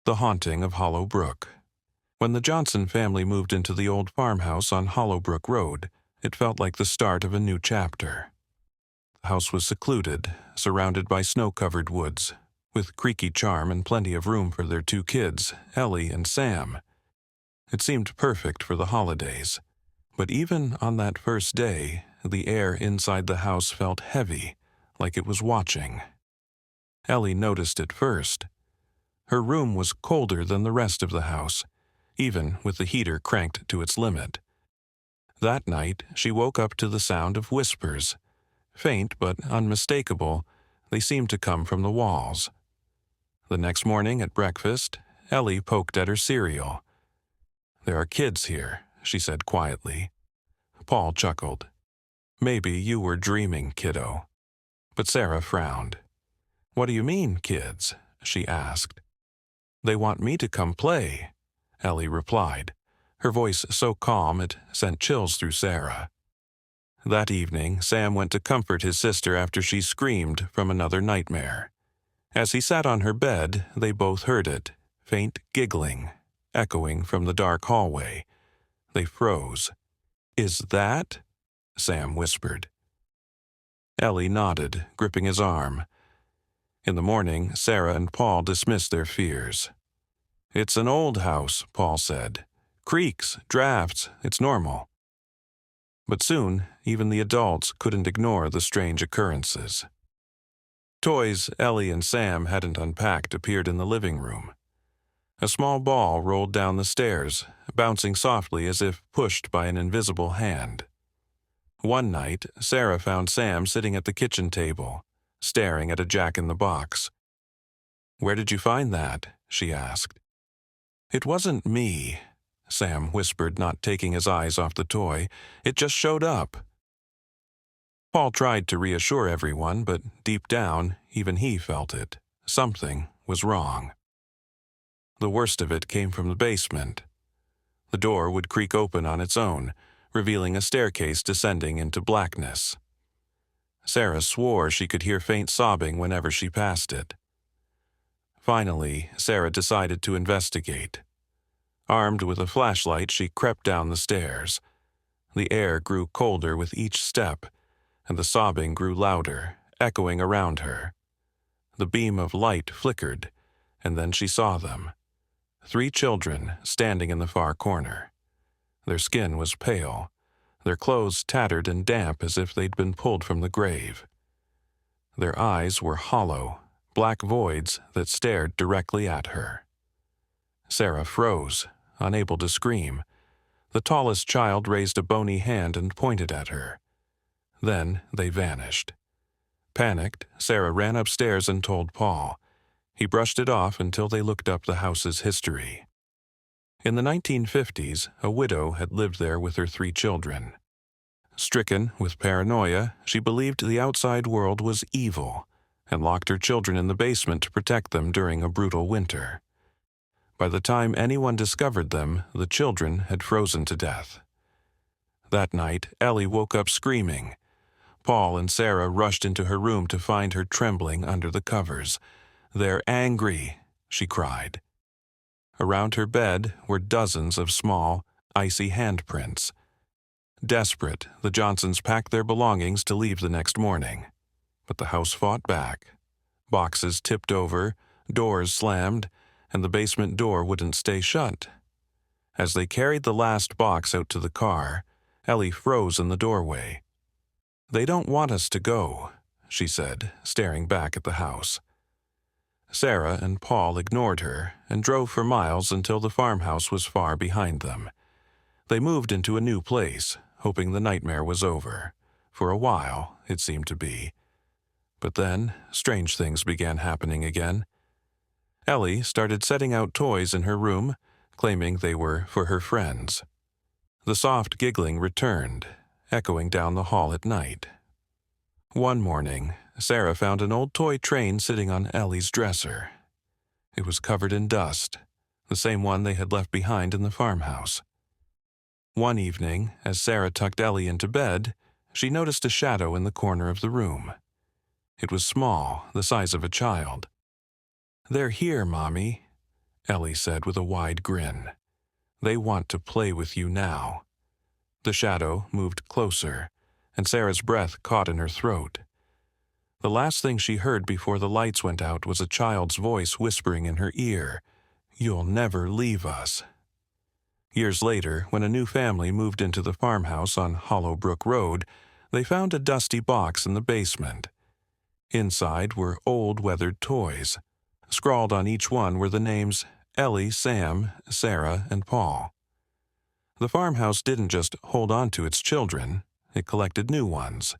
The Haunting of Hollow Brook. When the Johnson family moved into the old farmhouse on Hollow Brook Road, it felt like the start of a new chapter. The house was secluded, surrounded by snow-covered woods, with creaky charm and plenty of room for their two kids, Ellie and Sam. It seemed perfect for the holidays, but even on that first day, the air inside the house felt heavy, like it was watching. Ellie noticed it first. Her room was colder than the rest of the house, even with the heater cranked to its limit. That night, she woke up to the sound of whispers. Faint but unmistakable, they seemed to come from the walls. The next morning at breakfast, Ellie poked at her cereal. "There are kids here," she said quietly. Paul chuckled. "Maybe you were dreaming, kiddo." But Sarah frowned. "What do you mean, kids?" she asked. "They want me to come play," Ellie replied, her voice so calm it sent chills through Sarah. That evening, Sam went to comfort his sister after she screamed from another nightmare. As he sat on her bed, they both heard it, faint giggling, echoing from the dark hallway. They froze. "Is that?" Sam whispered. Ellie nodded, gripping his arm. In the morning, Sarah and Paul dismissed their fears. "It's an old house," Paul said. "Creaks, drafts, it's normal." But soon, even the adults couldn't ignore the strange occurrences. Toys Ellie and Sam hadn't unpacked appeared in the living room. A small ball rolled down the stairs, bouncing softly as if pushed by an invisible hand. One night, Sarah found Sam sitting at the kitchen table, staring at a jack-in-the-box. "Where did you find that?" she asked. "It wasn't me," Sam whispered, not taking his eyes off the toy. "It just showed up." Paul tried to reassure everyone, but deep down, even he felt it. Something was wrong. The worst of it came from the basement. The door would creak open on its own, revealing a staircase descending into blackness. Sarah swore she could hear faint sobbing whenever she passed it. Finally, Sarah decided to investigate. Armed with a flashlight, she crept down the stairs. The air grew colder with each step, and the sobbing grew louder, echoing around her. The beam of light flickered, and then she saw them. 3 children standing in the far corner. Their skin was pale, their clothes tattered and damp as if they'd been pulled from the grave. Their eyes were hollow, black voids that stared directly at her. Sarah froze, unable to scream. The tallest child raised a bony hand and pointed at her. Then they vanished. Panicked, Sarah ran upstairs and told Paul. He brushed it off until they looked up the house's history. In the 1950s, a widow had lived there with her 3 children. Stricken with paranoia, she believed the outside world was evil and locked her children in the basement to protect them during a brutal winter. By the time anyone discovered them, the children had frozen to death. That night, Ellie woke up screaming. Paul and Sarah rushed into her room to find her trembling under the covers. "They're angry," she cried. Around her bed were dozens of small, icy handprints. Desperate, the Johnsons packed their belongings to leave the next morning. But the house fought back. Boxes tipped over, doors slammed, and the basement door wouldn't stay shut. As they carried the last box out to the car, Ellie froze in the doorway. "They don't want us to go," she said, staring back at the house. Sarah and Paul ignored her and drove for miles until the farmhouse was far behind them. They moved into a new place, hoping the nightmare was over. For a while, it seemed to be. But then, strange things began happening again. Ellie started setting out toys in her room, claiming they were for her friends. The soft giggling returned, echoing down the hall at night. One morning, Sarah found an old toy train sitting on Ellie's dresser. It was covered in dust, the same one they had left behind in the farmhouse. One evening, as Sarah tucked Ellie into bed, she noticed a shadow in the corner of the room. It was small, the size of a child. "They're here, Mommy," Ellie said with a wide grin. "They want to play with you now." The shadow moved closer, and Sarah's breath caught in her throat. The last thing she heard before the lights went out was a child's voice whispering in her ear, "You'll never leave us." Years later, when a new family moved into the farmhouse on Hallow Brook Road, they found a dusty box in the basement. Inside were old weathered toys. Scrawled on each one were the names Ellie, Sam, Sarah, and Paul. The farmhouse didn't just hold on to its children, it collected new ones.